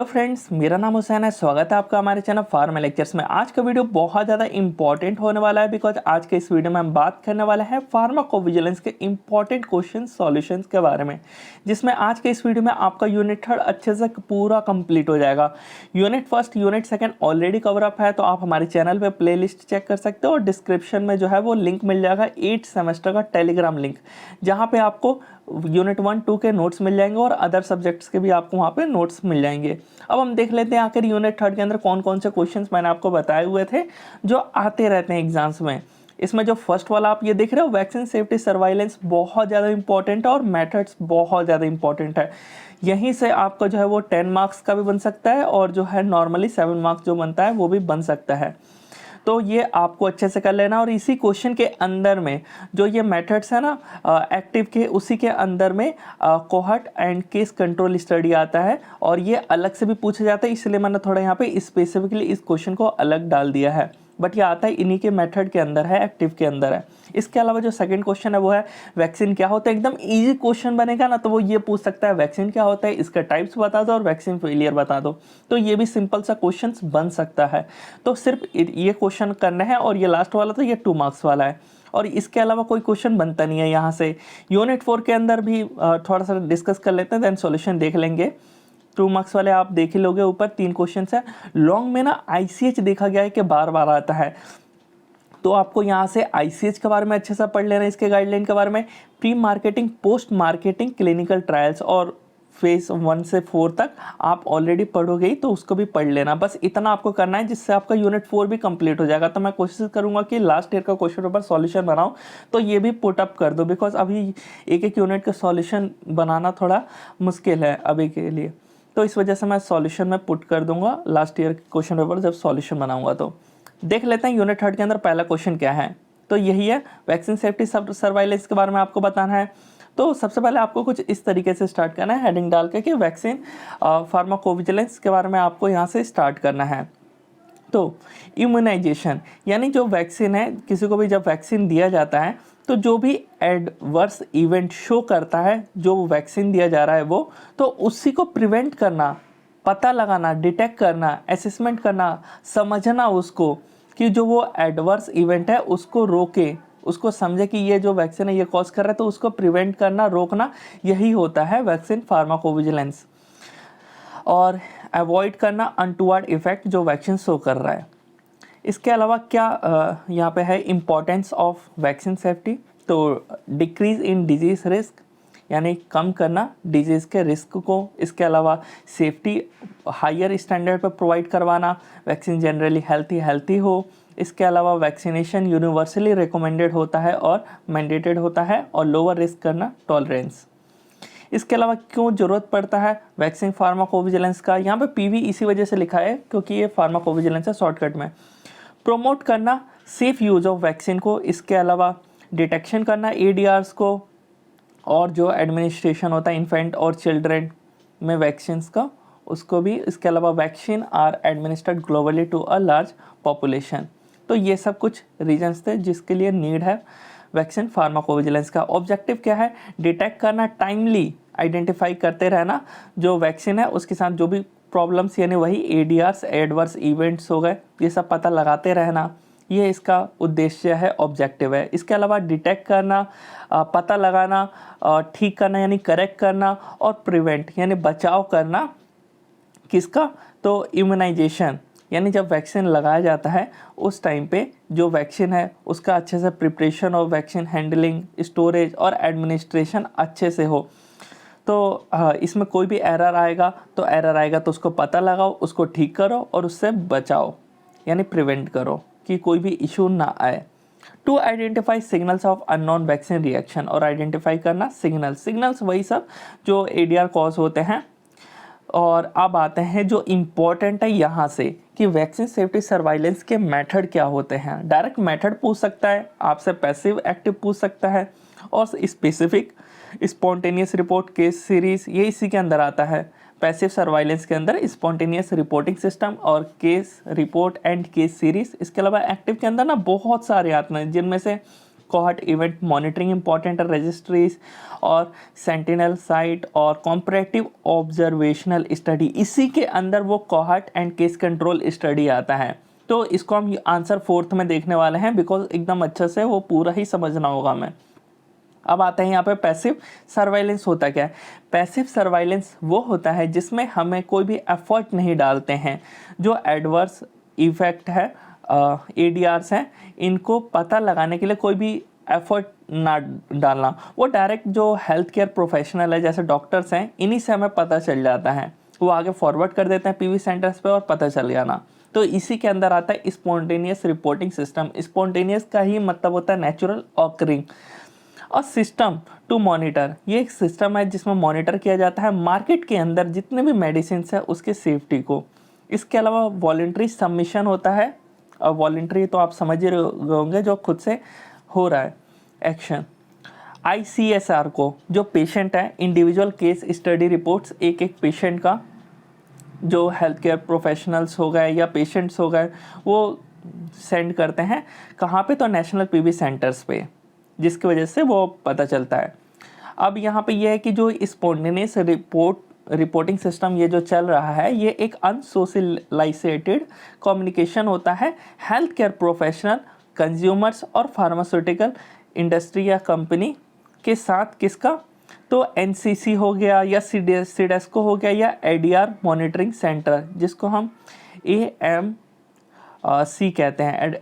तो फ्रेंड्स, मेरा नाम हुसैन है। स्वागत है आपका हमारे चैनल फार्मा लेक्चर्स में। आज का वीडियो बहुत ज़्यादा इंपॉर्टेंट होने वाला है बिकॉज आज के इस वीडियो में हम बात करने वाले हैं फार्माकोविजिलेंस के इंपॉर्टेंट क्वेश्चन सॉल्यूशंस के बारे में, जिसमें आज के इस वीडियो में आपका यूनिट 3 अच्छे से पूरा कंप्लीट हो जाएगा। Unit first unit second already cover up है, तो आप हमारे चैनल पर प्ले लिस्ट चेक कर सकते हो और डिस्क्रिप्शन में जो है वो लिंक मिल जाएगा 8th सेमेस्टर का टेलीग्राम लिंक, जहाँ पे आपको यूनिट 1-2 के नोट्स मिल जाएंगे और अदर सब्जेक्ट्स के भी आपको वहाँ पे नोट्स मिल जाएंगे। अब हम देख लेते हैं आखिर यूनिट 3 के अंदर कौन कौन से क्वेश्चंस मैंने आपको बताए हुए थे जो आते रहते हैं एग्जाम्स में। इसमें जो फर्स्ट वाला आप ये देख रहे हो, वैक्सीन सेफ्टी सर्वाइलेंस, बहुत ज़्यादा इंपॉर्टेंट है और मेथड्स बहुत ज़्यादा इंपॉर्टेंट है। यहीं से आपका जो है वो 10 मार्क्स का भी बन सकता है और जो है नॉर्मली 7 मार्क्स जो बनता है वो भी बन सकता है। तो ये आपको अच्छे से कर लेना। और इसी क्वेश्चन के अंदर में जो ये मेथड्स है ना एक्टिव के, उसी के अंदर में cohort and case control study आता है और ये अलग से भी पूछा जाता है, इसलिए मैंने थोड़ा यहाँ पे स्पेसिफिकली इस क्वेश्चन को अलग डाल दिया है। बट ये आता है इन्हीं के मेथड के अंदर है, एक्टिव के अंदर है। इसके अलावा जो सेकंड क्वेश्चन है वो है वैक्सीन क्या होता है। एकदम इजी क्वेश्चन बनेगा ना, तो वो ये पूछ सकता है वैक्सीन क्या होता है, इसका टाइप्स बता दो और वैक्सीन फेलियर बता दो। तो ये भी सिंपल सा क्वेश्चन बन सकता है। तो सिर्फ ये क्वेश्चन करना है और ये लास्ट वाला तो ये 2 मार्क्स वाला है और इसके अलावा कोई क्वेश्चन बनता नहीं है यहाँ से। यूनिट 4 के अंदर भी थोड़ा सा डिस्कस कर लेते हैं, देन सॉल्यूशन देख लेंगे। 2 मार्क्स वाले आप देख ही लोगे, ऊपर 3 क्वेश्चन है। लॉन्ग में ना ICH देखा गया है कि बार बार आता है, तो आपको यहाँ से ICH के बारे में अच्छे से पढ़ लेना है, इसके गाइडलाइन के बारे में, pre marketing, post marketing, clinical trials और फेज 1 से 4 तक आप ऑलरेडी पढ़ोगे ही, तो उसको भी पढ़ लेना। बस इतना आपको करना है जिससे आपका यूनिट 4 भी कंप्लीट हो जाएगा। तो मैं कोशिश करूंगा कि लास्ट ईयर का क्वेश्चन पेपर सॉल्यूशन बनाऊं, तो ये भी पुट अप कर दो बिकॉज अभी एक एक यूनिट का सॉल्यूशन बनाना थोड़ा मुश्किल है अभी के लिए। तो इस वजह से मैं सॉल्यूशन में पुट कर दूंगा लास्ट ईयर के क्वेश्चन पेपर जब सॉल्यूशन बनाऊंगा। तो देख लेते हैं यूनिट 3 के अंदर पहला क्वेश्चन क्या है। तो यही है, वैक्सीन सेफ्टी सर्वाइलेंस के बारे में आपको बताना है। तो सबसे पहले आपको कुछ इस तरीके से स्टार्ट करना है, हेडिंग डाल के कि वैक्सीन फार्माकोविजिलेंस के बारे में आपको यहाँ से स्टार्ट करना है। तो इम्यूनाइजेशन यानी जो वैक्सीन है, किसी को भी जब वैक्सीन दिया जाता है तो जो भी एडवर्स इवेंट शो करता है जो वैक्सीन दिया जा रहा है वो, तो उसी को प्रिवेंट करना, पता लगाना, डिटेक्ट करना, असेसमेंट करना, समझना उसको कि जो वो एडवर्स इवेंट है उसको रोके, उसको समझे कि ये जो वैक्सीन है ये कॉज कर रहा है, तो उसको प्रिवेंट करना, रोकना, यही होता है वैक्सीन फार्माकोविजिलेंस। और अवॉइड करना अनटुवर्ड इफेक्ट जो वैक्सीन शो कर रहा है। इसके अलावा क्या यहाँ पे है इम्पोर्टेंस ऑफ वैक्सीन सेफ्टी, तो डिक्रीज इन डिजीज रिस्क यानी कम करना डिजीज़ के रिस्क को। इसके अलावा सेफ्टी हायर स्टैंडर्ड पर प्रोवाइड करवाना, वैक्सीन जनरली हेल्थी हो। इसके अलावा वैक्सीनेशन यूनिवर्सली रिकमेंडेड होता है और मैंडेटेड होता है, और लोअर रिस्क करना टॉलरेंस। इसके अलावा क्यों ज़रूरत पड़ता है वैक्सीन फार्माकोविजिलेंस का, यहाँ पे PV इसी वजह से लिखा है क्योंकि ये फार्माकोविजिलेंस है शॉर्टकट में। प्रोमोट करना सेफ यूज़ ऑफ वैक्सीन को। इसके अलावा डिटेक्शन करना ADRs को, और जो एडमिनिस्ट्रेशन होता है इन्फेंट और चिल्ड्रेन में वैक्सीन्स का, उसको भी। इसके अलावा vaccine are administered globally to a large population. तो ये सब कुछ रीजंस थे जिसके लिए नीड है वैक्सीन फार्माकोविजिलेंस का। ऑब्जेक्टिव क्या है, डिटेक्ट करना, टाइमली आइडेंटिफाई करते रहना जो वैक्सीन है उसके साथ जो भी प्रॉब्लम्स यानी वही ADRs, एडवर्स इवेंट्स हो गए, ये सब पता लगाते रहना, ये इसका उद्देश्य है, ऑब्जेक्टिव है। इसके अलावा डिटेक्ट करना, पता लगाना, ठीक करना यानी करेक्ट करना, और प्रिवेंट यानी बचाव करना किसका, तो इम्यूनाइजेशन यानी जब वैक्सीन लगाया जाता है उस टाइम पे जो वैक्सीन है उसका अच्छे से प्रिपरेशन और वैक्सीन हैंडलिंग, स्टोरेज और एडमिनिस्ट्रेशन अच्छे से हो। तो इसमें कोई भी एरर आएगा तो उसको पता लगाओ, उसको ठीक करो और उससे बचाओ यानी प्रिवेंट करो कि कोई भी इशू ना आए। To identify signals of unknown vaccine reaction, और आइडेंटिफाई करना सिग्नल्स वही सब जो ADR कॉज होते हैं। और अब आते हैं जो इम्पोर्टेंट है यहाँ से कि वैक्सीन सेफ्टी सर्वाइलेंस के मेथड क्या होते हैं। डायरेक्ट मेथड पूछ सकता है आपसे, पैसिव एक्टिव पूछ सकता है, और specific, spontaneous report, case series, ये इसी के अंदर आता है। पैसिव सर्वाइलेंस के अंदर स्पॉन्टेनियस रिपोर्टिंग सिस्टम और case report and case series. इसके अलावा एक्टिव के अंदर ना बहुत सारे आते हैं जिनमें से cohort event monitoring important registries और सेंटिनल साइट और कॉम्परेटिव ऑब्जर्वेशनल स्टडी, इसी के अंदर वो cohort and case control study आता है। तो इसको हम आंसर 4th में देखने वाले हैं, बिकॉज एकदम अच्छे से वो पूरा ही समझना होगा हमें। अब आते हैं यहाँ पे पैसिव सर्वाइलेंस होता क्या है। पैसिव सर्वाइलेंस वो होता है जिसमें हमें कोई भी एफर्ट नहीं डालते हैं, जो एडवर्स इफेक्ट है एडीआरस हैं, इनको पता लगाने के लिए कोई भी एफर्ट ना डालना, वो डायरेक्ट जो हेल्थ केयर प्रोफेशनल है जैसे डॉक्टर्स हैं, इन्हीं से हमें पता चल जाता है, वो आगे फॉरवर्ड कर देते हैं पीवी सेंटर्स पे और पता चल जाना। तो इसी के अंदर आता है स्पॉन्टेनियस रिपोर्टिंग सिस्टम। स्पॉन्टेनियस का ही मतलब होता है नेचुरल ऑकरिंग। और सिस्टम टू मॉनिटर, ये एक सिस्टम है जिसमें मॉनिटर किया जाता है मार्केट के अंदर जितने भी मेडिसिन है उसके सेफ्टी को। इसके अलावा वॉलेंट्री सबमिशन होता है, और वॉलेंट्री तो आप समझ ही होंगे जो खुद से हो रहा है एक्शन। ICSR को, जो पेशेंट है इंडिविजुअल केस स्टडी रिपोर्ट्स, एक एक पेशेंट का जो हेल्थ केयर प्रोफेशनल्स हो गए या पेशेंट्स हो गए वो सेंड करते हैं कहाँ पे, तो नेशनल पीवी सेंटर्स पे, जिसकी वजह से वो पता चलता है। अब यहाँ पे ये है कि जो स्पॉन्टेनियस रिपोर्टिंग सिस्टम ये जो चल रहा है, ये एक अनसोशलाइजेटेड कम्युनिकेशन होता है हेल्थ केयर प्रोफेशनल, कंज्यूमर्स और फार्मास्यूटिकल इंडस्ट्री या कंपनी के साथ। किसका, तो NCC हो गया या सीडेस्को हो गया या ADR मॉनिटरिंग सेंटर, जिसको हम AMC कहते हैं,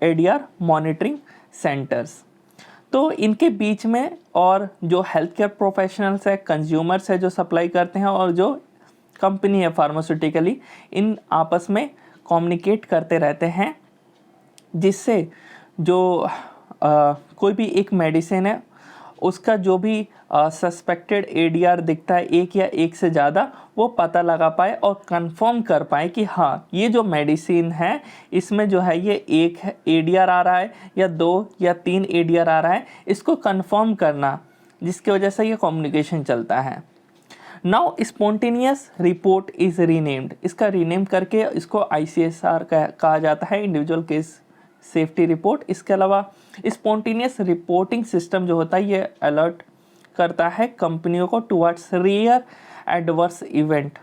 ADR मॉनिटरिंग सेंटर्स। तो इनके बीच में और जो हेल्थ केयर प्रोफेशनल्स है, कंज्यूमर्स है जो सप्लाई करते हैं, और जो कंपनी है फार्मास्यूटिकली, इन आपस में कम्युनिकेट करते रहते हैं, जिससे जो कोई भी एक मेडिसिन है उसका जो भी सस्पेक्टेड ADR दिखता है एक या एक से ज़्यादा, वो पता लगा पाए और कंफर्म कर पाए कि हाँ ये जो मेडिसिन है इसमें जो है ये एक ADR आ रहा है या 2 या 3 ADR आ रहा है, इसको कंफर्म करना, जिसकी वजह से ये कम्युनिकेशन चलता है। Now spontaneous report is renamed, इसका रीनेम करके इसको ICSR कहा जाता है, इंडिविजुअल केस सेफ्टी रिपोर्ट। इसके अलावा स्पॉन्टेनियस रिपोर्टिंग सिस्टम जो होता है ये अलर्ट करता है कंपनियों को टुवर्ड्स रियर एडवर्स इवेंट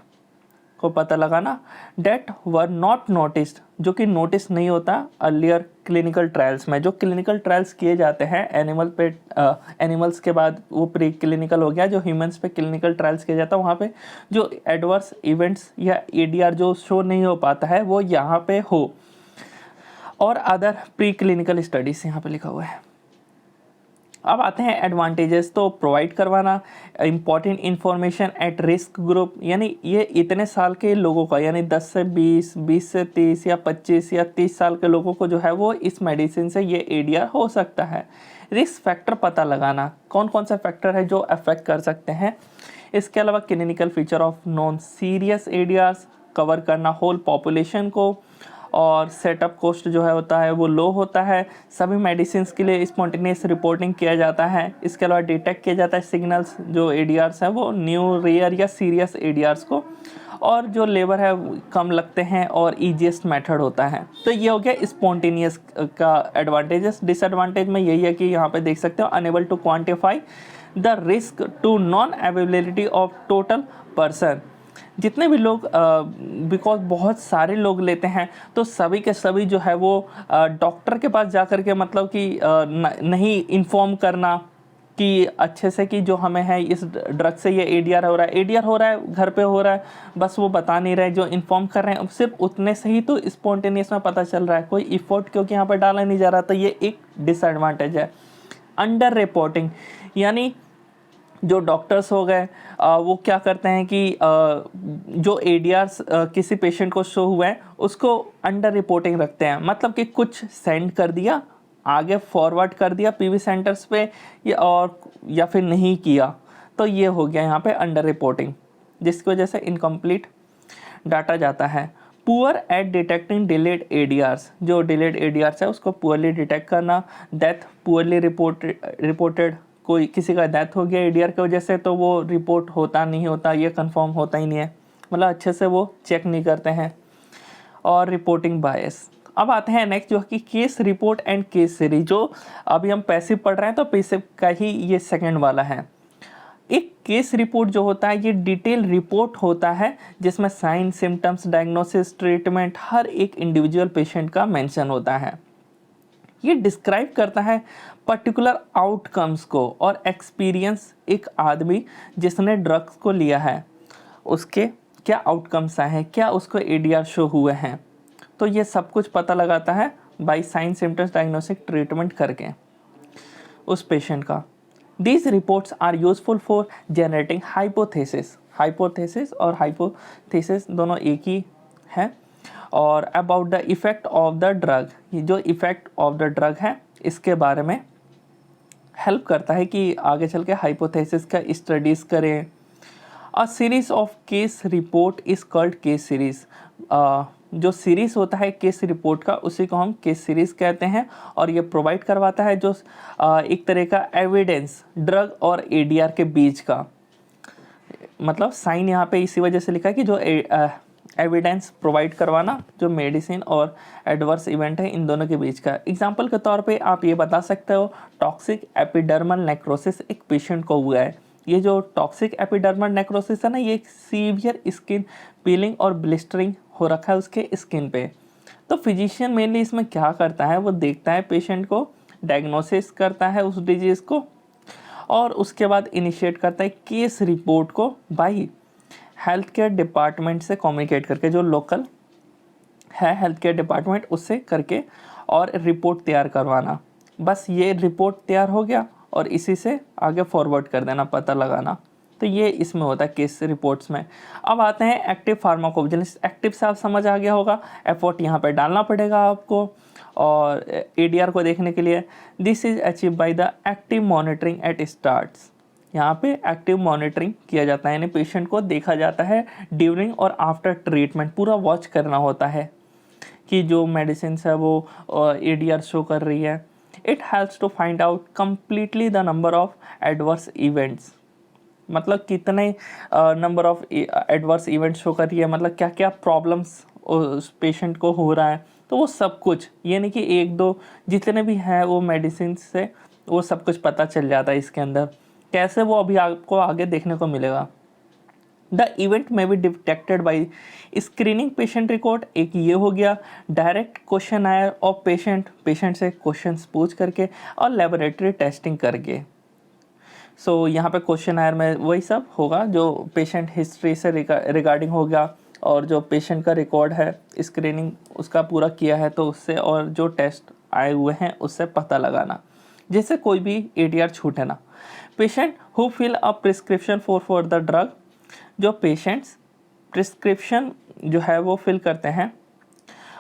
को पता लगाना डेट वर नॉट नोटिस्ड, जो कि नोटिस नहीं होता अर्लियर क्लिनिकल ट्रायल्स में। जो क्लिनिकल ट्रायल्स किए जाते हैं एनिमल्स के बाद वो प्री क्लिनिकल हो गया, जो ह्यूमंस पे क्लिनिकल ट्रायल्स किया जाता है, वहाँ पे जो एडवर्स इवेंट्स या ADR जो शो नहीं हो पाता है वो यहाँ पे हो। और अदर प्री क्लिनिकल स्टडीज़ यहाँ पे लिखा हुआ है। अब आते हैं एडवांटेजेस। तो प्रोवाइड करवाना important information at risk group, यानी ये इतने साल के लोगों का, यानी 10 से 20, 20 से 30 या 25 या 30 साल के लोगों को जो है वो इस मेडिसिन से ये ADR हो सकता है। रिस्क फैक्टर पता लगाना, कौन कौन सा फैक्टर है जो अफेक्ट कर सकते हैं। इसके अलावा clinical feature of non serious ADRs cover करना होल पॉपुलेशन को, और सेटअप कॉस्ट जो है होता है वो लो होता है। सभी मेडिसिन के लिए स्पॉन्टेनियस रिपोर्टिंग किया जाता है। इसके अलावा डिटेक्ट किया जाता है सिग्नल्स जो ADRs हैं वो न्यू, रेयर या सीरियस ADRs को, और जो लेबर है कम लगते हैं और ईजीएस्ट मेथड होता है। तो ये हो गया स्पॉन्टेनियस का एडवांटेजेस। डिसएडवांटेज में यही है कि यहाँ पे देख सकते हो unable to quantify the risk to non availability of total person. जितने भी लोग बिकॉज बहुत सारे लोग लेते हैं तो सभी के सभी जो है वो डॉक्टर के पास जा कर के मतलब कि नहीं इन्फॉर्म करना कि अच्छे से कि जो हमें है इस ड्रग से ये ADR हो रहा है, ADR हो रहा है, घर पे हो रहा है, बस वो बता नहीं रहे, जो इन्फॉर्म कर रहे हैं सिर्फ उतने से ही तो स्पॉन्टेनियस में पता चल रहा है, कोई इफोर्ट क्योंकि यहाँ पर डाला नहीं जा रहा। तो ये एक डिसएडवांटेज है। अंडर रिपोर्टिंग, यानी जो डॉक्टर्स हो गए वो क्या करते हैं कि जो ADRs किसी पेशेंट को शो हुआ है उसको अंडर रिपोर्टिंग रखते हैं, मतलब कि कुछ सेंड कर दिया, आगे फॉरवर्ड कर दिया पीवी सेंटर्स पे या फिर नहीं किया, तो ये हो गया यहाँ पे अंडर रिपोर्टिंग, जिसकी वजह से इनकम्प्लीट डाटा जाता है। Poor at detecting delayed ADRs, जो डिलेड ADRs है उसको पुअरली डिटेक्ट करना। डेथ पुअरली रिपोर्टेड, कोई किसी का डेथ हो गया ADR की वजह से तो वो रिपोर्ट होता नहीं होता, ये कंफर्म होता ही नहीं है, मतलब अच्छे से वो चेक नहीं करते हैं। और रिपोर्टिंग बायस, अब आते हैं नेक्स्ट जो कि case report and case series, जो अभी हम पैसिव पढ़ रहे हैं तो पैसिव का ही ये सेकंड वाला है। एक केस रिपोर्ट जो होता है ये डिटेल रिपोर्ट होता है जिसमें साइन, सिम्टम्स, डायग्नोसिस, ट्रीटमेंट हर एक इंडिविजुअल पेशेंट का मेंशन होता है। ये डिस्क्राइब करता है पर्टिकुलर आउटकम्स को और एक्सपीरियंस, एक आदमी जिसने ड्रग्स को लिया है उसके क्या आउटकम्स आए हैं, क्या उसको एडीआर शो हुए हैं, तो ये सब कुछ पता लगाता है by sign, symptoms, diagnostic, treatment करके उस पेशेंट का। These reports are useful for generating hypothesis. Hypothesis और हाइपोथेसिस दोनों एक ही है। और about the effect of the drug, ये जो इफ़ेक्ट ऑफ द ड्रग है इसके बारे में हेल्प करता है कि आगे चल के हाइपोथेसिस का स्टडीज़ करें। A series of case report is called case series. जो सीरीज होता है केस रिपोर्ट का उसी को हम केस सीरीज कहते हैं, और ये प्रोवाइड करवाता है जो एक तरह का एविडेंस ड्रग और एडीआर के बीच का। मतलब साइन यहाँ पे इसी वजह से लिखा है कि जो एविडेंस प्रोवाइड करवाना जो मेडिसिन और एडवर्स इवेंट है इन दोनों के बीच का। एग्जाम्पल के तौर पे आप ये बता सकते हो टॉक्सिक एपिडर्मल नेक्रोसिस एक पेशेंट को हुआ है। ये जो टॉक्सिक एपिडर्मल नेक्रोसिस है ना, ये एक सीवियर स्किन पीलिंग और ब्लिस्टरिंग हो रखा है उसके स्किन पे। तो फिजिशियन मेनली इसमें क्या करता है, वो देखता है पेशेंट को, डायग्नोसिस करता है उस डिजीज़ को, और उसके बाद इनिशिएट करता है केस रिपोर्ट को बाई हेल्थ केयर डिपार्टमेंट से कम्युनिकेट करके, जो लोकल है हेल्थ केयर डिपार्टमेंट उससे करके, और रिपोर्ट तैयार करवाना। बस ये रिपोर्ट तैयार हो गया और इसी से आगे फॉरवर्ड कर देना, पता लगाना। तो ये इसमें होता है केस रिपोर्ट्स में। अब आते हैं एक्टिव फार्माकोविजिलेंस। एक्टिव से आप समझ आ गया होगा, एफर्ट यहाँ पे डालना पड़ेगा आपको और एडीआर को देखने के लिए। This is achieve by the active monitoring at starts. यहाँ पे एक्टिव मॉनिटरिंग किया जाता है, यानी पेशेंट को देखा जाता है ड्यूरिंग और आफ्टर ट्रीटमेंट, पूरा वॉच करना होता है कि जो मेडिसिन है वो एडीआर शो कर रही है। It helps to find out completely the number of adverse events, मतलब कितने number of adverse events show कर रही है, मतलब क्या क्या प्रॉब्लम्स उस पेशेंट को हो रहा है। तो वो सब कुछ, ये नहीं कि एक दो, जितने भी हैं वो मेडिसिन से वो सब कुछ पता चल जाता है इसके अंदर। कैसे, वो अभी आपको आगे देखने को मिलेगा। The event may be detected by screening patient record, एक ये हो गया। Direct questionnaire of patient से क्वेश्चंस पूछ करके और लेबोरेटरी टेस्टिंग करके। सो यहाँ पे क्वेश्चन आयर में वही सब होगा जो पेशेंट हिस्ट्री से रिगार्डिंग हो गया, और जो पेशेंट का रिकॉर्ड है स्क्रीनिंग उसका पूरा किया है तो उससे, और जो टेस्ट आए हुए हैं उससे पता लगाना, जिससे कोई भी एडीआर छूटे ना। Patient who fill a prescription for the drug, जो पेशेंट्स प्रिस्क्रिप्शन जो है वो फिल करते हैं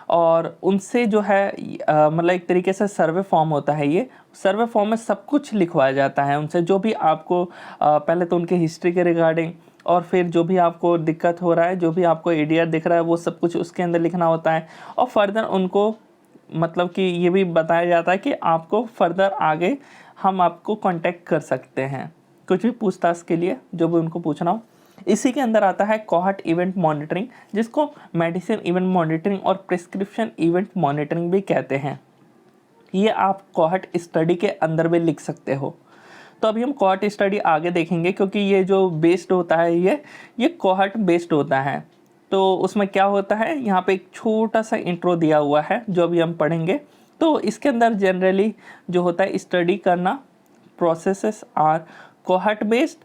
और उनसे जो है मतलब एक तरीके से सर्वे फॉर्म होता है। ये सर्वे फॉर्म में सब कुछ लिखवाया जाता है उनसे, जो भी आपको पहले तो उनके हिस्ट्री के रिगार्डिंग, और फिर जो भी आपको दिक्कत हो रहा है, जो भी आपको एडीआर दिख रहा है वो सब कुछ उसके अंदर लिखना होता है। और फर्दर उनको मतलब कि ये भी बताया जाता है कि आपको फर्दर आगे हम आपको कांटेक्ट कर सकते हैं कुछ भी पूछताछ के लिए, जो भी उनको पूछना हो। इसी के अंदर आता है कोहॉर्ट इवेंट मॉनिटरिंग, जिसको मेडिसिन इवेंट मॉनिटरिंग और प्रिस्क्रिप्शन इवेंट मॉनिटरिंग भी कहते हैं। ये आप कोहॉर्ट स्टडी के अंदर भी लिख सकते हो। तो अभी हम कोहॉर्ट स्टडी आगे देखेंगे, क्योंकि ये जो बेस्ड होता है ये कोहॉर्ट बेस्ड होता है। तो उसमें क्या होता है, यहाँ पे एक छोटा सा इंट्रो दिया हुआ है जो अभी हम पढ़ेंगे। तो इसके अंदर जनरली जो होता है स्टडी करना, processes are cohort based,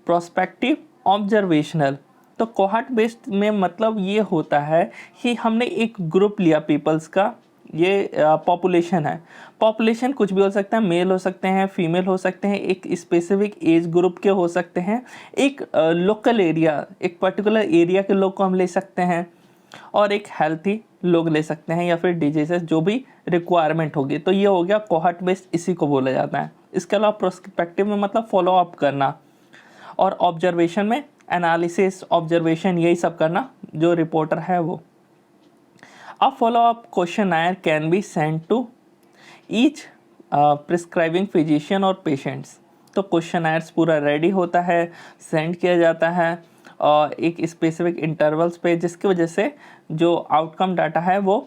prospective, observational. तो कोहॉर्ट बेस्ड में मतलब ये होता है कि हमने एक ग्रुप लिया पीपल्स का, ये पॉपुलेशन है। पॉपुलेशन कुछ भी हो सकता है, मेल हो सकते हैं, फीमेल हो सकते हैं, एक स्पेसिफिक एज ग्रुप के हो सकते हैं, एक लोकल एरिया, एक पर्टिकुलर एरिया के लोग को हम ले सकते हैं, और एक हेल्थी लोग ले सकते हैं, या फिर डिजीजेस जो भी रिक्वायरमेंट होगी। तो ये हो गया कोहॉर्ट बेस्ड, इसी को बोला जाता है। इसके अलावा प्रोस्पेक्टिव में मतलब फॉलो अप करना, और ऑब्जर्वेशन में एनालिसिस, ऑब्जर्वेशन, यही सब करना जो रिपोर्टर है वो। A follow-up questionnaire can be sent to each prescribing physician और पेशेंट्स। तो क्वेश्चनआयर्स पूरा रेडी होता है, सेंड किया जाता है और एक स्पेसिफिक इंटरवल्स पे, जिसकी वजह से जो आउटकम डाटा है वो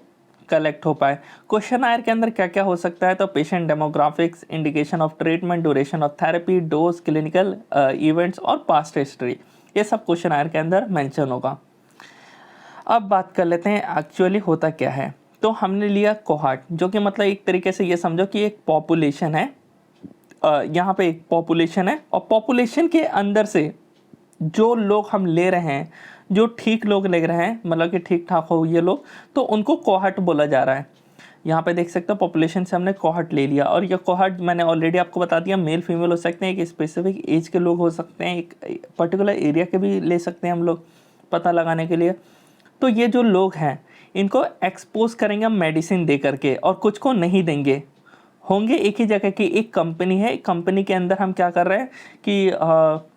कलेक्ट हो पाए। क्वेश्चन आयर के अंदर क्या क्या हो सकता है, तो patient demographics, indication of treatment, duration of therapy, dose, clinical events और पास्ट हिस्ट्री, ये सब क्वेश्चन आयर के अंदर मेंशन होगा। अब बात कर लेते हैं एक्चुअली होता क्या है। तो हमने लिया कोहार्ट, जो कि मतलब एक तरीके से ये समझो कि एक पॉपुलेशन है, यहाँ पे एक पॉपुलेशन है और पॉपुलेशन के अंदर से जो लोग हम ले रहे हैं, जो ठीक लोग ले रहे हैं, मतलब कि ठीक ठाक हो ये लोग, तो उनको कोहार्ट बोला जा रहा है। यहाँ पे देख सकते हो पॉपुलेशन से हमने कोहार्ट ले लिया, और ये कोहार्ट मैंने ऑलरेडी आपको बता दिया, मेल फीमेल हो सकते हैं, एक स्पेसिफिक एज के लोग हो सकते हैं, एक पर्टिकुलर एरिया के भी ले सकते हैं हम लोग पता लगाने के लिए। तो ये जो लोग हैं इनको एक्सपोज करेंगे हम मेडिसिन दे करके, और कुछ को नहीं देंगे। होंगे एक ही जगह की एक कंपनी है, कंपनी के अंदर हम क्या कर रहे हैं कि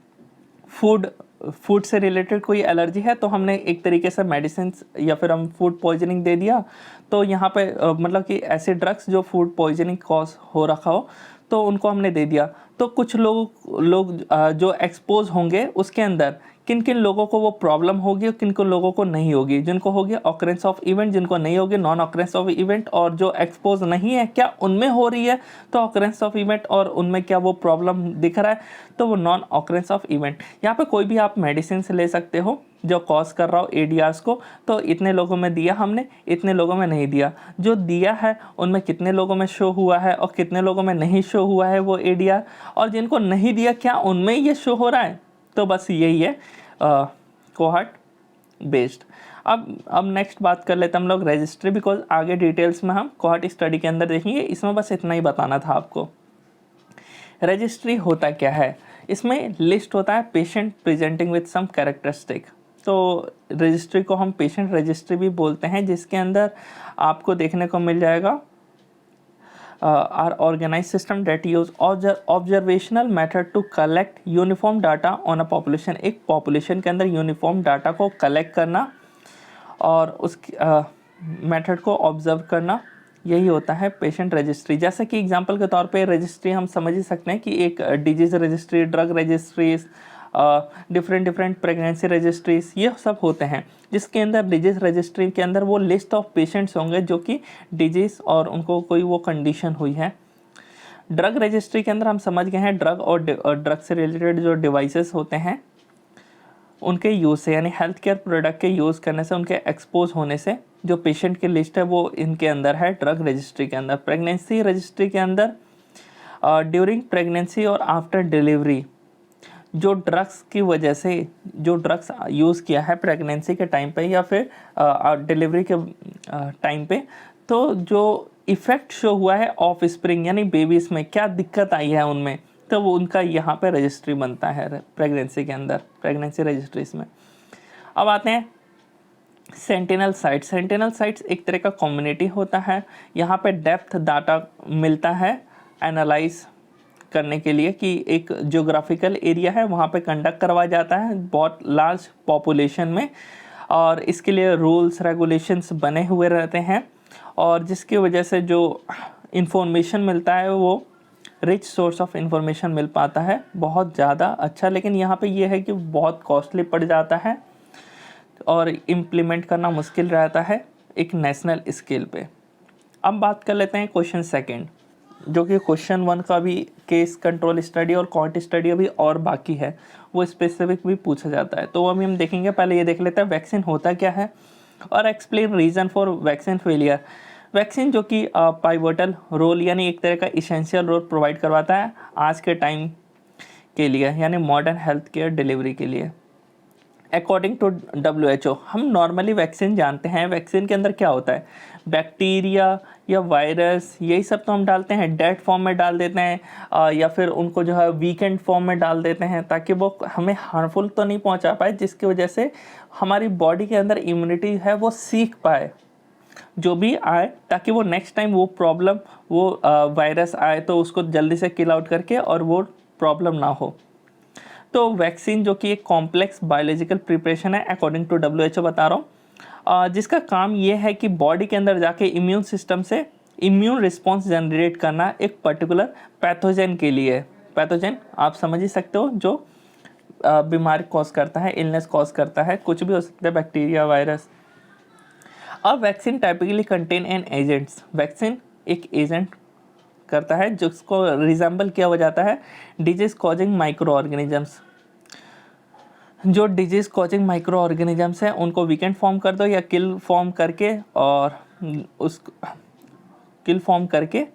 फूड से रिलेटेड कोई एलर्जी है तो हमने एक तरीके से मेडिसिन या फिर हम फूड पॉइजनिंग दे दिया। तो यहाँ पे मतलब कि ऐसे ड्रग्स जो फूड पॉइजनिंग कॉज हो रखा हो तो उनको हमने दे दिया। तो कुछ लोग जो एक्सपोज होंगे उसके अंदर किन किन लोगों को वो प्रॉब्लम होगी और किन किन लोगों को नहीं होगी। जिनको होगी ऑकरेंस ऑफ इवेंट, जिनको नहीं होगी नॉन ऑकरेंस ऑफ इवेंट, और जो एक्सपोज नहीं है क्या उनमें हो रही है तो ऑकरेंस ऑफ इवेंट, और उनमें क्या वो प्रॉब्लम दिख रहा है तो वो नॉन ऑकरेंस ऑफ इवेंट। यहाँ पे कोई भी आप मेडिसिन से ले सकते हो जो कॉज कर रहा हो एडीआरस को, तो इतने लोगों में दिया हमने, इतने लोगों में नहीं दिया। जो दिया है उनमें कितने लोगों में शो हुआ है और कितने लोगों में नहीं शो हुआ है वो एडीआर, और जिनको नहीं दिया क्या उनमें ये शो हो रहा है। तो बस यही है कोहार्ट बेस्ड। अब नेक्स्ट बात कर लेते हैं हम लोग रजिस्ट्री, बिकॉज आगे डिटेल्स में हम कोहार्ट स्टडी के अंदर देखेंगे। इसमें बस इतना ही बताना था आपको। रजिस्ट्री होता क्या है, इसमें लिस्ट होता है patient presenting with some characteristic. तो रजिस्ट्री को हम पेशेंट रजिस्ट्री भी बोलते हैं, जिसके अंदर आपको देखने को मिल जाएगा are organize system that use observational method to collect uniform data on a population. एक पॉपुलेशन के अंदर यूनिफॉर्म डाटा को कलेक्ट करना और उस मेथड को ऑब्जर्व करना, यही होता है पेशेंट रजिस्ट्री। जैसे कि एग्जांपल के तौर पे रजिस्ट्री हम समझ ही सकते हैं कि एक disease registry, drug registries, different pregnancy registries, ये सब होते हैं, जिसके अंदर डिजीज़ रजिस्ट्री के अंदर वो लिस्ट ऑफ पेशेंट्स होंगे जो कि डिजीज़ और उनको कोई वो कंडीशन हुई है। ड्रग रजिस्ट्री के अंदर हम समझ गए हैं ड्रग और ड्रग से रिलेटेड जो डिवाइसेस होते हैं उनके यूज़ से, यानी हेल्थ केयर प्रोडक्ट के यूज़ करने से, उनके एक्सपोज होने से जो पेशेंट की लिस्ट है वो इनके अंदर है ड्रग रजिस्ट्री के अंदर। प्रेगनेंसी रजिस्ट्री के अंदर ड्यूरिंग प्रेगनेंसी और आफ्टर डिलीवरी जो ड्रग्स की वजह से जो ड्रग्स यूज़ किया है प्रेगनेंसी के टाइम पे या फिर डिलीवरी के टाइम पे, तो जो इफ़ेक्ट शो हुआ है ऑफ स्प्रिंग यानी बेबीज़ में क्या दिक्कत आई है उनमें, तो वो उनका यहाँ पे रजिस्ट्री बनता है प्रेगनेंसी के अंदर, प्रेगनेंसी रजिस्ट्रीज में। अब आते हैं सेंटिनल साइट्स। सेंटिनल साइट्स एक तरह का कम्युनिटी होता है, यहाँ पे डेप्थ डाटा मिलता है एनालाइज करने के लिए कि एक ज्योग्राफिकल एरिया है वहाँ पे कंडक्ट करवाया जाता है बहुत लार्ज पॉपुलेशन में, और इसके लिए रूल्स रेगुलेशंस बने हुए रहते हैं, और जिसकी वजह से जो इंफॉर्मेशन मिलता है वो रिच सोर्स ऑफ इंफॉर्मेशन मिल पाता है, बहुत ज़्यादा अच्छा। लेकिन यहाँ पे ये है कि बहुत कॉस्टली पड़ जाता है और इम्प्लीमेंट करना मुश्किल रहता है एक नेशनल स्केल पे। अब बात कर लेते हैं क्वेश्चन सेकंड, जो कि क्वेश्चन 1 का भी केस कंट्रोल स्टडी और कॉन्ट स्टडी अभी और बाकी है, वो स्पेसिफिक भी पूछा जाता है। तो अभी हम देखेंगे, पहले ये देख लेते हैं वैक्सीन होता क्या है और explain reason for vaccine failure. Vaccine जो कि पाइवोटल रोल यानी एक तरह का इसेंशियल रोल प्रोवाइड करवाता है आज के टाइम के लिए, यानी मॉडर्न हेल्थ केयर डिलीवरी के लिए। अकॉर्डिंग टू WHO हम नॉर्मली वैक्सीन जानते हैं, वैक्सीन के अंदर क्या होता है, बैक्टीरिया या वायरस यही सब तो हम डालते हैं, डेड फॉर्म में डाल देते हैं या फिर उनको जो है वीकेंड फॉर्म में डाल देते हैं ताकि वो हमें हार्मफुल तो नहीं पहुंचा पाए, जिसकी वजह से हमारी बॉडी के अंदर इम्यूनिटी है वो सीख पाए जो भी आए, ताकि वो नेक्स्ट टाइम वो प्रॉब्लम वो वायरस आए तो उसको जल्दी से किल आउट करके और वो प्रॉब्लम ना हो। तो वैक्सीन जो कि एक कॉम्प्लेक्स बायोलॉजिकल प्रिपरेशन है अकॉर्डिंग टू WHO बता रहा हूँ, जिसका काम ये है कि बॉडी के अंदर जाके इम्यून सिस्टम से इम्यून रिस्पॉन्स जनरेट करना एक पर्टिकुलर पैथोजन के लिए। पैथोजन आप समझ ही सकते हो जो बीमारी कॉज करता है, इलनेस कॉज करता है, कुछ भी हो सकता है, बैक्टीरिया वायरस। अब vaccine typically contain an agents, vaccine एक एजेंट करता है जिसको रिजेंबल किया हो जाता है डिजीज कॉजिंग माइक्रो ऑर्गेनिजम्स। जो डिजीज कॉजिंग माइक्रो ऑर्गेनिजम्स हैं उनको वीकेंड फॉर्म कर दो या किल फॉर्म करके, और उस किल फॉर्म करके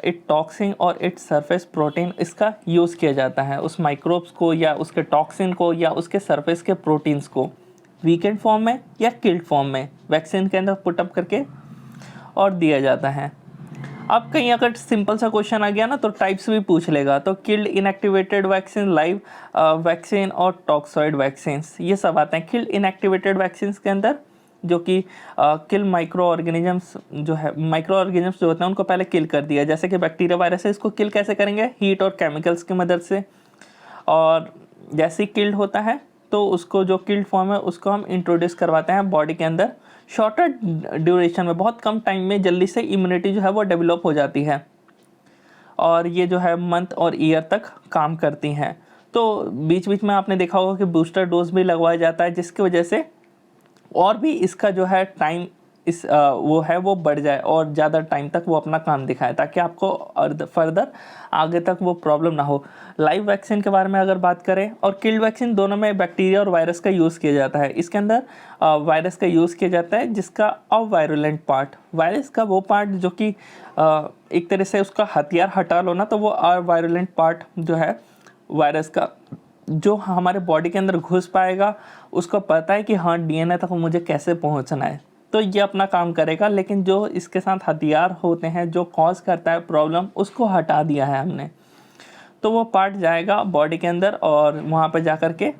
इट टॉक्सिन और इट सरफेस प्रोटीन इसका यूज़ किया जाता है उस माइक्रोब्स को या उसके टॉक्सिन को या उसके सरफेस के प्रोटीन्स को वीकेंड फॉर्म में या किल्ड फॉर्म में वैक्सीन के अंदर पुटअप करके और दिया जाता है। अब कहीं अगर सिंपल सा क्वेश्चन आ गया ना तो टाइप्स भी पूछ लेगा, तो killed inactivated vaccine, live vaccine और टॉक्सॉइड वैक्सीन्स ये सब आते हैं। किल्ड इनएक्टिवेटेड वैक्सीन के अंदर जो कि किल माइक्रो ऑर्गेनिजम्स जो है, माइक्रो ऑर्गेनिजम्स जो होते हैं उनको पहले किल कर दिया, जैसे कि बैक्टीरिया वायरस है, इसको किल कैसे करेंगे, हीट और केमिकल्स की मदद से। और जैसे ही किल्ड होता है तो उसको जो किल्ड फॉर्म है उसको हम इंट्रोड्यूस करवाते हैं बॉडी के अंदर शॉर्टर ड्यूरेशन में, बहुत कम टाइम में जल्दी से इम्यूनिटी जो है वो डेवलप हो जाती है, और ये जो है मंथ और ईयर तक काम करती हैं। तो बीच बीच में आपने देखा होगा कि बूस्टर डोज भी लगवाया जाता है, जिसकी वजह से और भी इसका जो है टाइम वो है वो बढ़ जाए और ज़्यादा टाइम तक वो अपना काम दिखाए, ताकि आपको फर्दर आगे तक वो प्रॉब्लम ना हो। लाइव वैक्सीन के बारे में अगर बात करें, और किल्ड वैक्सीन, दोनों में बैक्टीरिया और वायरस का यूज़ किया जाता है। इसके अंदर वायरस का यूज़ किया जाता है जिसका अवायरुलेंट पार्ट, वायरस का वो पार्ट जो कि एक तरह से उसका हथियार हटा लो ना, तो वो अवायरुलेंट पार्ट जो है वायरस का, जो हमारे बॉडी के अंदर घुस पाएगा, उसको पता है कि हाँ डीएनए तक मुझे कैसे पहुंचना है, तो ये अपना काम करेगा। लेकिन जो इसके साथ हथियार होते हैं जो कॉज करता है प्रॉब्लम, उसको हटा दिया है हमने, तो वो पार्ट जाएगा बॉडी के अंदर और वहाँ पर जा कर के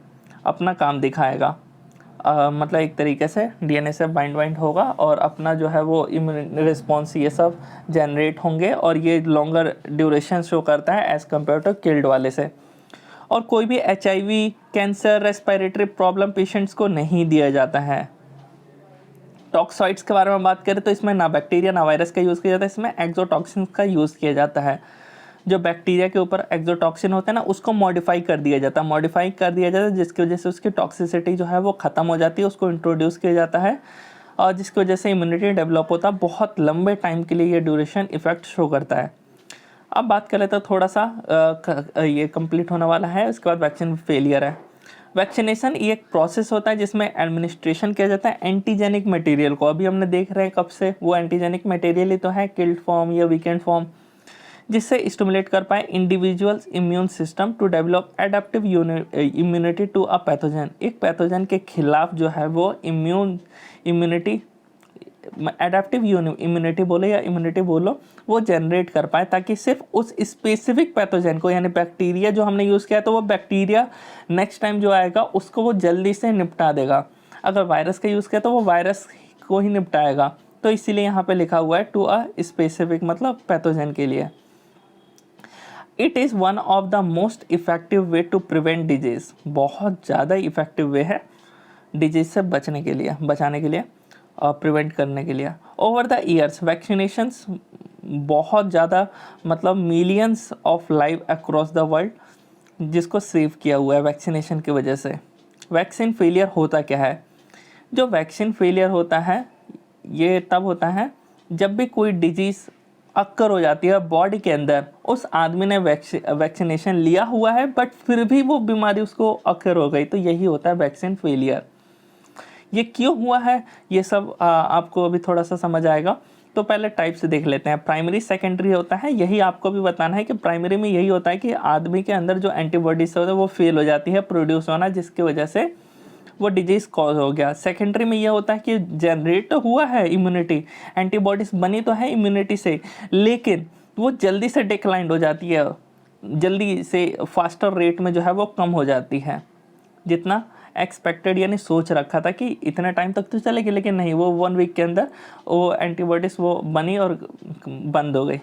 अपना काम दिखाएगा। मतलब एक तरीके से डीएनए से बाइंड होगा और अपना जो है वो इम्यून रिस्पॉन्स ये सब जनरेट होंगे, और ये लॉन्गर ड्यूरेशन शो करता है एज़ कम्पेयर टू किल्ड वाले से। और कोई भी HIV, cancer, respiratory problem patients को नहीं दिया जाता है। टॉक्सॉइड्स के बारे में बात करें तो इसमें ना बैक्टीरिया ना वायरस का यूज़ किया जाता है, इसमें एक्सोटॉक्सिन का यूज़ किया जाता है। जो बैक्टीरिया के ऊपर एक्सोटॉक्सिन होते हैं ना, उसको मॉडिफाई कर दिया जाता है, जिसकी वजह से उसकी टॉक्सिसिटी जो है वो ख़त्म हो जाती है, उसको इंट्रोड्यूस किया जाता है, और जिसकी वजह से इम्यूनिटी डेवलप होता है। बहुत लंबे टाइम के लिए ये ड्यूरेशन इफेक्ट शो करता है। अब बात कर लेते हैं थोड़ा सा ये कंप्लीट होने वाला है, उसके बाद वैक्सीन फेलियर है। वैक्सीनेशन ये एक प्रोसेस होता है जिसमें एडमिनिस्ट्रेशन किया जाता है एंटीजेनिक मटेरियल को। अभी हमने देख रहे हैं कब से, वो एंटीजेनिक मटेरियल ही तो है, किल्ड फॉर्म या वीकेंड फॉर्म, जिससे स्टिमुलेट कर पाए individuals immune system to develop adaptive immunity to a pathogen. एक पैथोजन के खिलाफ जो है वो इम्यूनिटी, एडेप्टिव इम्यूनिटी बोलो या इम्यूनिटी बोलो, वो जनरेट कर पाए, ताकि सिर्फ उस स्पेसिफिक पैथोजन को, यानी बैक्टीरिया जो हमने यूज़ किया तो वो बैक्टीरिया नेक्स्ट टाइम जो आएगा उसको वो जल्दी से निपटा देगा। अगर वायरस का यूज़ किया तो वो वायरस को ही निपटाएगा। तो इसीलिए यहाँ पे लिखा हुआ है टू अ स्पेसिफिक, मतलब पैथोजन के लिए। It is one of the most effective way to prevent disease, बहुत ज़्यादा इफ़ेक्टिव वे है डिजीज़ से बचाने के लिए और प्रिवेंट करने के लिए। ओवर द ईयर्स वैक्सीनेशंस बहुत ज़्यादा, मतलब millions of live across the world जिसको सेव किया हुआ है वैक्सीनेशन की वजह से। वैक्सीन फेलियर होता क्या है? जो वैक्सीन फेलियर होता है ये तब होता है जब भी कोई डिजीज़ अक्कर हो जाती है बॉडी के अंदर, उस आदमी ने वैक्सीनेशन लिया हुआ है बट फिर भी वो बीमारी उसको अक्कर हो गई, तो यही होता है वैक्सीन फेलियर। ये क्यों हुआ है ये सब आपको अभी थोड़ा सा समझ आएगा। तो पहले टाइप से देख लेते हैं। प्राइमरी सेकेंडरी होता है, यही आपको भी बताना है कि प्राइमरी में यही होता है कि आदमी के अंदर जो एंटीबॉडीज होता है वो फेल हो जाती है प्रोड्यूस होना, जिसकी वजह से वो डिजीज़ कॉज हो गया। सेकेंडरी में ये होता है कि जनरेट तो हुआ है इम्यूनिटी, एंटीबॉडीज बनी तो है इम्यूनिटी से, लेकिन वो जल्दी से डिक्लाइंड हो जाती है, जल्दी से फास्टर रेट में जो है वो कम हो जाती है जितना एक्सपेक्टेड, यानी सोच रखा था कि इतने टाइम तक तो चलेगी, लेकिन नहीं, वो 1 वीक के अंदर वो एंटीबॉडीज़ वो बनी और बंद हो गई।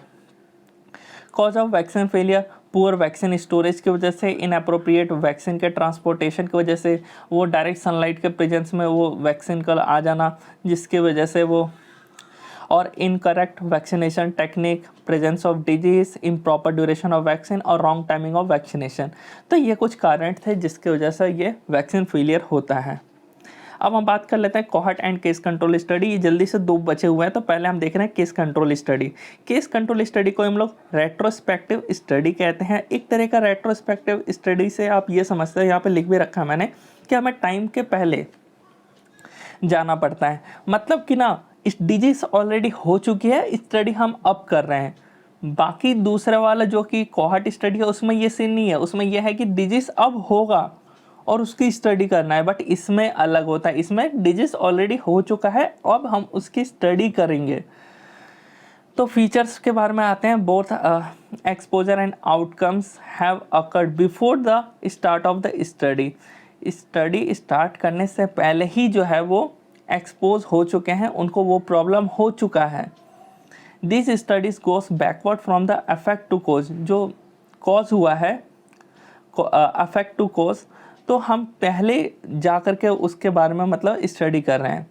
Cause of vaccine failure, poor vaccine storage की वजह से, इनअप्रोप्रिएट वैक्सीन के ट्रांसपोर्टेशन की वजह से, वो डायरेक्ट सनलाइट के प्रेजेंस में वो वैक्सीन का आ जाना जिसकी वजह से वो, और incorrect vaccination technique, presence of disease, improper duration of vaccine और रॉन्ग टाइमिंग ऑफ वैक्सीनेशन। तो ये कुछ कारण थे जिसकी वजह से ये वैक्सीन फेलियर होता है। अब हम बात कर लेते हैं cohort and case control study. ये जल्दी से 2 बचे हुए हैं, तो पहले हम देख रहे हैं case control study. Case control study को हम लोग रेट्रोस्पेक्टिव स्टडी कहते हैं। एक तरह का रेट्रोस्पेक्टिव स्टडी से आप ये समझते हैं, यहाँ पे लिख भी रखा है मैंने, कि हमें टाइम के पहले जाना पड़ता है। मतलब कि ना, इस डिजीज ऑलरेडी हो चुकी है, स्टडी हम अब कर रहे हैं। बाकी दूसरे वाला जो कि कोहॉर्ट स्टडी है उसमें ये सीन नहीं है, उसमें यह है कि डिजीज अब होगा और उसकी स्टडी करना है। बट इसमें अलग होता है, इसमें डिजीज ऑलरेडी हो चुका है, अब हम उसकी स्टडी करेंगे। तो फीचर्स के बारे में आते हैं। Both exposure and outcomes have occurred before the start of the study. Study start करने से पहले ही जो है वो एक्सपोज हो चुके हैं, उनको वो प्रॉब्लम हो चुका है। This studies goes backward from the effect to cause. जो कॉज हुआ है, अफेक्ट टू कोज, तो हम पहले जा कर के उसके बारे में मतलब स्टडी कर रहे हैं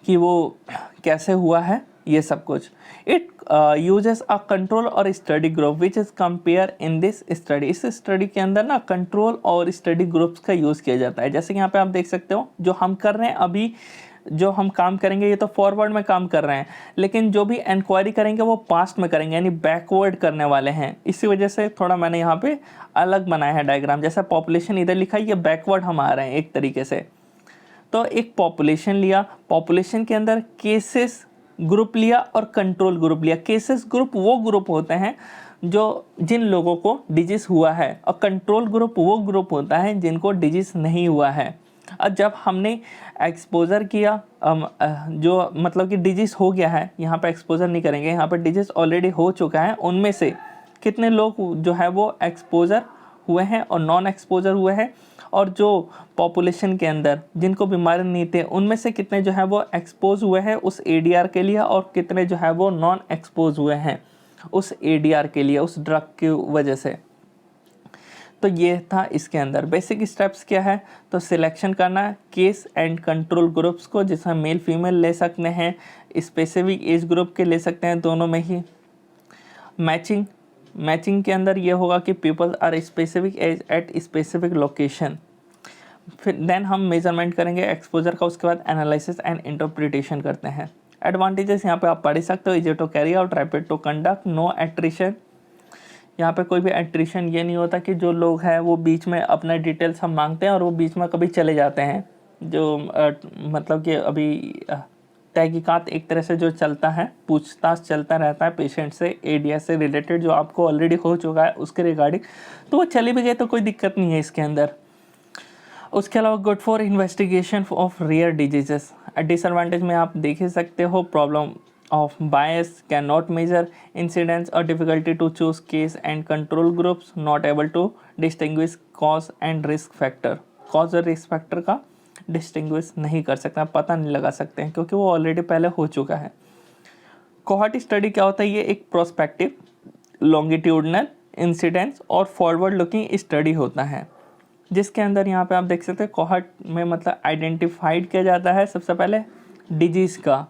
कि वो कैसे हुआ है, ये सब कुछ। इट यूजेस अ कंट्रोल और study group which is compare in this study. इस स्टडी के अंदर ना कंट्रोल और स्टडी ग्रुप्स का यूज़ किया जाता है। जैसे कि यहाँ पे आप देख सकते हो, जो हम कर रहे हैं अभी, जो हम काम करेंगे ये तो फॉरवर्ड में काम कर रहे हैं, लेकिन जो भी इंक्वायरी करेंगे वो पास्ट में करेंगे, यानी बैकवर्ड करने वाले हैं। इसी वजह से थोड़ा मैंने यहाँ पे अलग बनाया है डायग्राम। जैसा पॉपुलेशन इधर लिखा है, ये बैकवर्ड हम आ रहे हैं एक तरीके से। तो एक पॉपुलेशन लिया, पॉपुलेशन के अंदर केसेस ग्रुप लिया और कंट्रोल ग्रुप लिया। केसेस ग्रुप वो ग्रुप होते हैं जो जिन लोगों को डिजीज हुआ है, और कंट्रोल ग्रुप वो ग्रुप होता है जिनको डिजीज नहीं हुआ है। और जब हमने एक्सपोजर किया, जो मतलब कि डिजीज हो गया है, यहाँ पे एक्सपोजर नहीं करेंगे, यहाँ पे डिजीज ऑलरेडी हो चुका है, उनमें से कितने लोग जो है वो एक्सपोजर हुए हैं और नॉन एक्सपोजर हुए हैं, और जो पॉपुलेशन के अंदर जिनको बीमारी नहीं थे उनमें से कितने जो है वो एक्सपोज हुए हैं उस एडीआर के लिए, और कितने जो है वो नॉन एक्सपोज हुए हैं उस एडीआर के लिए, उस ड्रग की वजह से। तो ये था इसके अंदर। बेसिक स्टेप्स क्या है, तो सिलेक्शन करना केस एंड कंट्रोल ग्रुप्स को, जिसमें मेल फीमेल ले सकते हैं, स्पेसिफिक एज ग्रुप के ले सकते हैं, दोनों में ही। मैचिंग के अंदर ये होगा कि people are specific as at specific location. फिर देन हम मेजरमेंट करेंगे एक्सपोजर का, उसके बाद एनालिसिस एंड इंटरप्रिटेशन करते हैं। एडवांटेजेस यहाँ पे आप पढ़ सकते हो, easy to carry out, rapid to conduct, no attrition. यहाँ पे कोई भी एट्रिशन ये नहीं होता कि जो लोग हैं वो बीच में अपना डिटेल्स हम मांगते हैं और वो बीच में कभी चले जाते हैं। जो मतलब कि अभी तहकीकात एक तरह से जो चलता है, पूछताछ चलता रहता है पेशेंट से, एडीएस से रिलेटेड, जो आपको ऑलरेडी हो चुका है उसके रिगार्डिंग, तो वो चले भी गए तो कोई दिक्कत नहीं है इसके अंदर। उसके अलावा good for investigation of rare diseases. Disadvantage में आप देख ही सकते हो, problem of bias, cannot measure incidence or difficulty to choose case and control groups, not able to distinguish cause and risk factor। cause और risk factor का distinguish नहीं कर सकते, पता नहीं लगा सकते हैं क्योंकि वो ऑलरेडी पहले हो चुका है। कोहॉर्ट स्टडी क्या होता है, ये एक प्रोस्पेक्टिव, लॉन्गिट्यूडनल, इंसिडेंस और फॉरवर्ड लुकिंग स्टडी होता है, जिसके अंदर यहाँ पे आप देख सकते हैं कोहॉर्ट में मतलब आइडेंटिफाइड किया जाता है सबसे पहले डिजीज़ का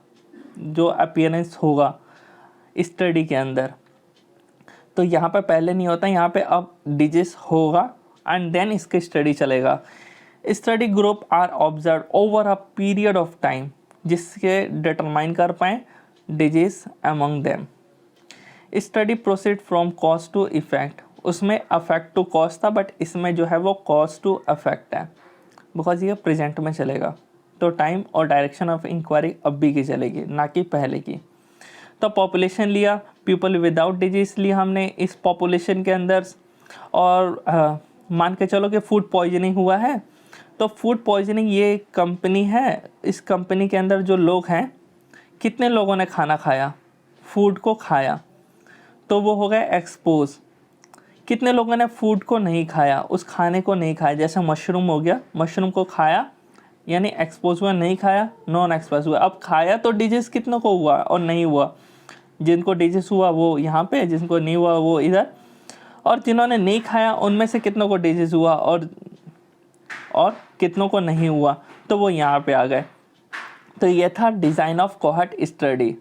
जो अपीयरेंस होगा स्टडी के अंदर। तो यहाँ पे पहले नहीं होता, यहाँ पे अब डिजीज होगा एंड देन इसकी स्टडी चलेगा। Study group are observe over a period of time, जिसके डिटरमाइन कर पाएँ disease among them. Study proceed from cause to effect. उसमें अफेक्ट टू कॉज था, बट इसमें जो है वो कॉज टू अफेक्ट है, बिकॉज ये प्रेजेंट में चलेगा। तो टाइम और डायरेक्शन ऑफ इंक्वायरी अब भी की चलेगी, ना कि पहले की। तो पॉपुलेशन लिया, पीपल विदाउट डिजीज लिया हमने इस पॉपुलेशन के अंदर, और मान के चलो कि फूड पॉइजनिंग हुआ है। तो फूड पॉइजनिंग ये कंपनी है, इस कंपनी के अंदर जो लोग हैं, कितने लोगों ने खाना खाया, फूड को खाया, तो वो हो गए एक्सपोज। कितने लोगों ने फूड को नहीं खाया, उस खाने को नहीं खाया, जैसे मशरूम हो गया, मशरूम को खाया यानी एक्सपोज हुआ, नहीं खाया नॉन एक्सपोज हुआ। अब खाया तो डिजीज कितनों को हुआ और नहीं हुआ, जिनको डिजीज हुआ वो यहाँ पे, जिनको नहीं हुआ वो इधर, और जिन्होंने नहीं खाया उनमें से कितनों को डिजीज हुआ और कितनों को नहीं हुआ, तो वो यहाँ पे आ गए। तो ये था डिज़ाइन ऑफ कोहॉर्ट स्टडी।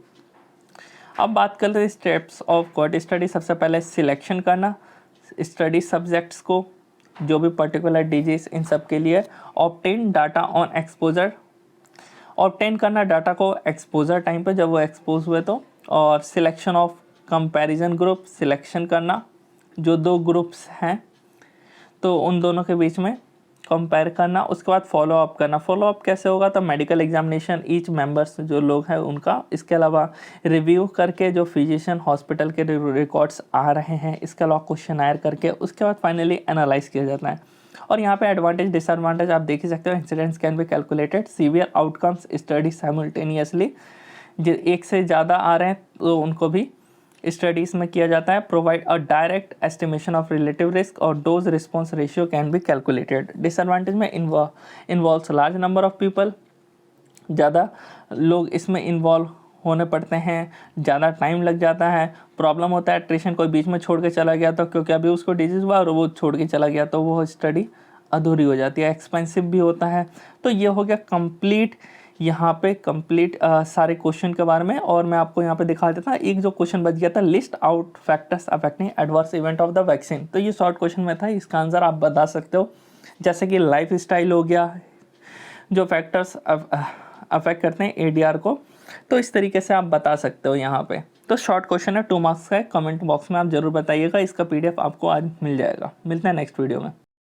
अब बात कर रहे स्टेप्स ऑफ कोहॉर्ट स्टडी। सबसे पहले सिलेक्शन करना स्टडी सब्जेक्ट्स को, जो भी पर्टिकुलर डिजीज, इन सब के लिए obtain data on exposure, obtain करना डाटा को एक्सपोजर टाइम पे जब वो एक्सपोज हुए तो, और selection of comparison group, selection करना जो दो ग्रुप्स हैं तो उन दोनों के बीच में कंपेयर करना, उसके बाद फॉलो अप करना। फॉलो अप कैसे होगा, तो मेडिकल एग्जामिनेशन ईच मेंबर्स जो लोग हैं उनका, इसके अलावा रिव्यू करके जो फिजिशियन हॉस्पिटल के रिकॉर्ड्स आ रहे हैं, इसके अलावा क्वेश्चन करके उसके बाद फाइनली एनालाइज किया जाता है। और यहाँ पे एडवांटेज डिसएडवांटेज आप देख ही सकते हो। Incidents can be calculated, severe outcomes study simultaneously, जो एक से ज़्यादा आ रहे हैं तो उनको भी स्टडीज़ में किया जाता है। Provide a direct estimation of relative risk और dose response ratio can be calculated. Disadvantage में involves large number of people, ज़्यादा लोग इसमें इन्वॉल्व होने पड़ते हैं, ज़्यादा टाइम लग जाता है। प्रॉब्लम होता है एट्रिशन, कोई बीच में छोड़ के चला गया तो, क्योंकि अभी उसको डिजीज़ हुआ और वो छोड़ के चला गया तो वो स्टडी अधूरी हो जाती है। एक्सपेंसिव भी होता है। तो ये हो गया कंप्लीट, यहाँ पे कंप्लीट सारे क्वेश्चन के बारे में। और मैं आपको यहाँ पे दिखा देता, एक जो क्वेश्चन बच गया था, list out factors affecting adverse event of the vaccine, तो ये शॉर्ट क्वेश्चन में था, इसका आंसर आप बता सकते हो। जैसे कि लाइफ स्टाइल हो गया, जो फैक्टर्स अफेक्ट करते हैं एडीआर को, तो इस तरीके से आप बता सकते हो यहाँ पे। तो शॉर्ट क्वेश्चन है, 2 मार्क्स का है। कमेंट बॉक्स में आप जरूर बताइएगा, इसका पीडीएफ आपको आज मिल जाएगा। मिलते हैं नेक्स्ट वीडियो में।